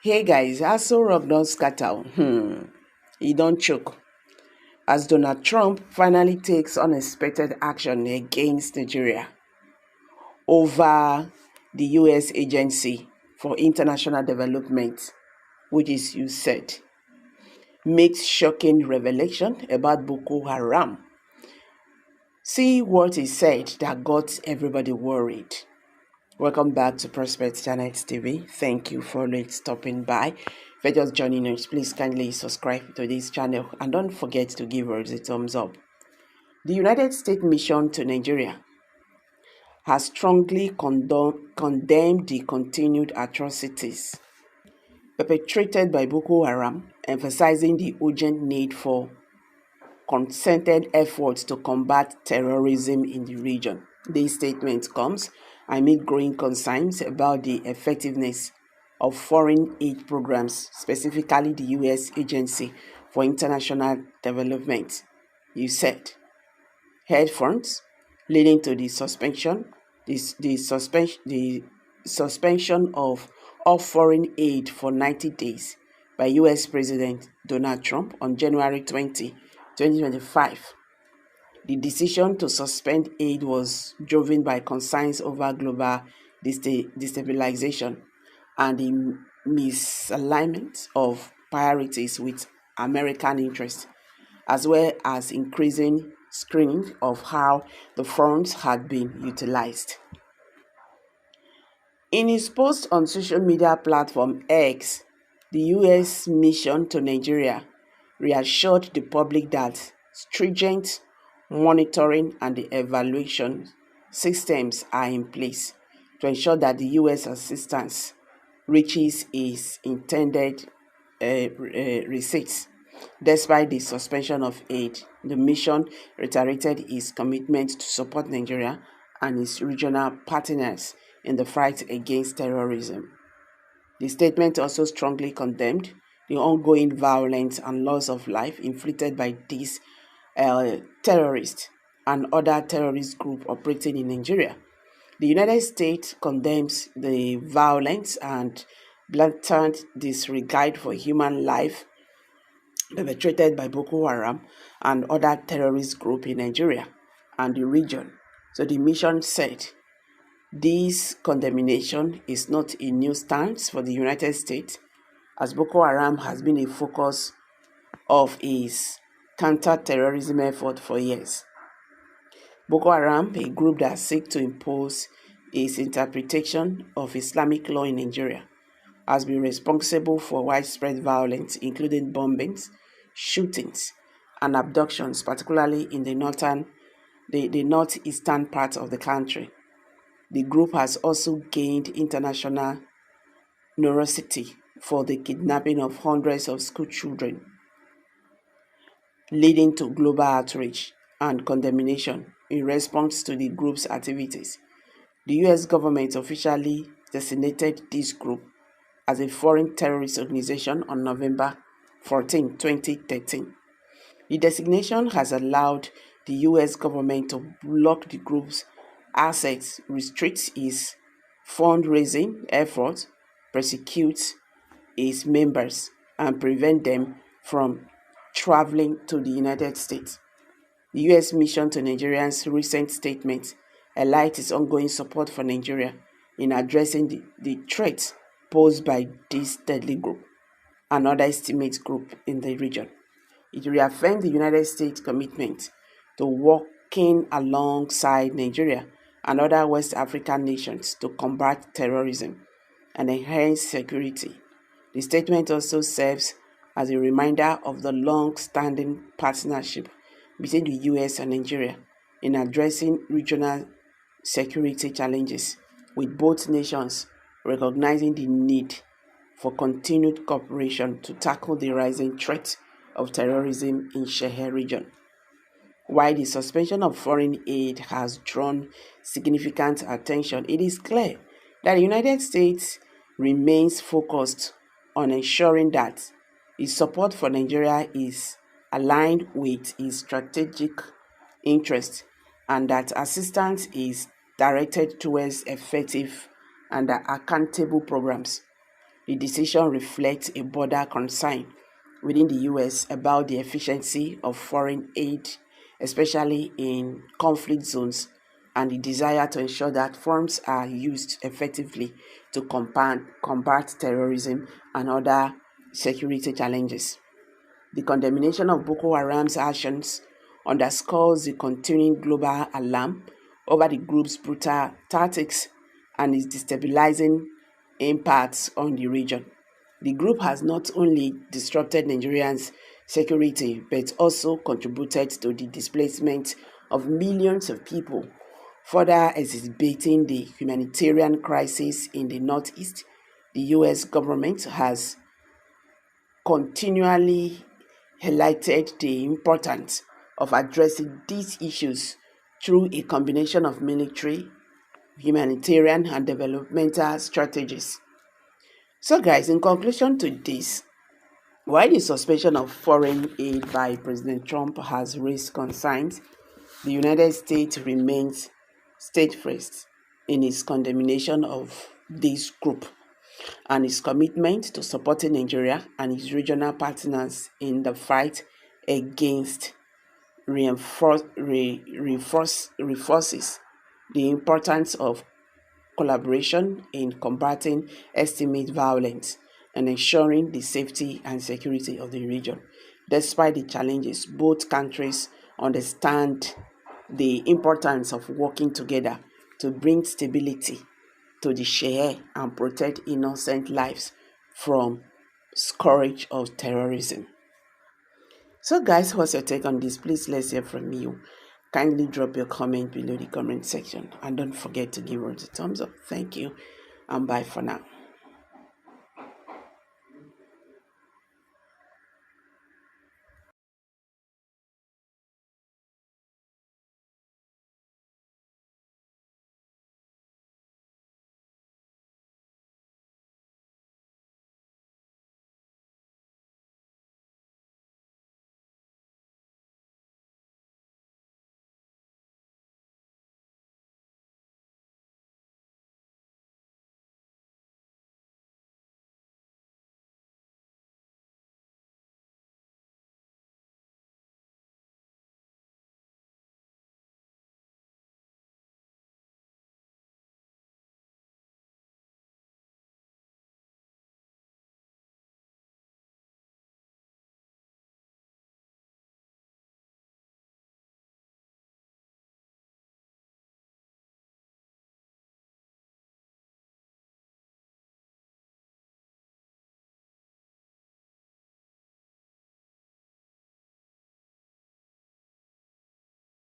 Hey guys, Aso Rock don scatter. E don choke as Donald Trump finally takes unexpected action against Nigeria over the US Agency for International Development, which is USAID, makes shocking revelation about Boko Haram. See what he said that got everybody worried. Welcome back to Prospect Janet TV. Thank you for stopping by. If you're just joining us, please kindly subscribe to this channel and don't forget to give us a thumbs up. The United States mission to Nigeria has strongly condemned the continued atrocities perpetrated by Boko Haram, emphasizing the urgent need for concerted efforts to combat terrorism in the region. This statement comes amid growing concerns about the effectiveness of foreign aid programs, specifically the U.S. Agency for International Development, USAID, headfronts, leading to the suspension of all foreign aid for 90 days by U.S. President Donald Trump on January 2025. The decision to suspend aid was driven by concerns over global destabilization and the misalignment of priorities with American interests, as well as increasing screening of how the funds had been utilized. In his post on social media platform X, the U.S. mission to Nigeria reassured the public that stringent monitoring and the evaluation systems are in place to ensure that the U.S. assistance reaches its intended receipts. Despite the suspension of aid, the mission reiterated its commitment to support Nigeria and its regional partners in the fight against terrorism. The statement also strongly condemned the ongoing violence and loss of life inflicted by these terrorists and other terrorist groups operating in Nigeria. The United States condemns the violence and blatant disregard for human life perpetrated by Boko Haram and other terrorist groups in Nigeria and the region. So the mission said this condemnation is not a new stance for the United States, as Boko Haram has been a focus of its counterterrorism effort for years. Boko Haram, a group that seeks to impose its interpretation of Islamic law in Nigeria, has been responsible for widespread violence, including bombings, shootings, and abductions, particularly in the northeastern part of the country. The group has also gained international notoriety for the kidnapping of hundreds of school children, leading to global outrage and condemnation in response to the group's activities. The U.S. government officially designated this group as a foreign terrorist organization on November 14, 2013. The designation has allowed the U.S. government to block the group's assets, restrict its fundraising efforts, persecute its members, and prevent them from traveling to the United States. The U.S. mission to Nigeria's recent statement highlights its ongoing support for Nigeria in addressing the threats posed by this deadly group and other extremist groups in the region. It reaffirmed the United States' commitment to working alongside Nigeria and other West African nations to combat terrorism and enhance security. The statement also serves as a reminder of the long-standing partnership between the U.S. and Nigeria in addressing regional security challenges, with both nations recognizing the need for continued cooperation to tackle the rising threat of terrorism in Sahel region. While the suspension of foreign aid has drawn significant attention, it is clear that the United States remains focused on ensuring that its support for Nigeria is aligned with its strategic interests and that assistance is directed towards effective and accountable programs. The decision reflects a broader concern within the US about the efficiency of foreign aid, especially in conflict zones, and the desire to ensure that funds are used effectively to combat terrorism and other security challenges. The condemnation of Boko Haram's actions underscores the continuing global alarm over the group's brutal tactics and its destabilizing impacts on the region. The group has not only disrupted Nigerians' security but also contributed to the displacement of millions of people, further exacerbating the humanitarian crisis in the Northeast. The US government has continually highlighted the importance of addressing these issues through a combination of military, humanitarian, and developmental strategies. So, guys, in conclusion to this, while the suspension of foreign aid by President Trump has raised concerns, the United States remains steadfast in its condemnation of this group and its commitment to supporting Nigeria and its regional partners in the fight against reinforces the importance of collaboration in combating extremist violence and ensuring the safety and security of the region. Despite the challenges, both countries understand the importance of working together to bring stability to the share and protect innocent lives from scourge of terrorism. So guys, what's your take on this? Please let's hear from you. Kindly drop your comment below the comment section and don't forget to give us a thumbs up. Thank you and bye for now.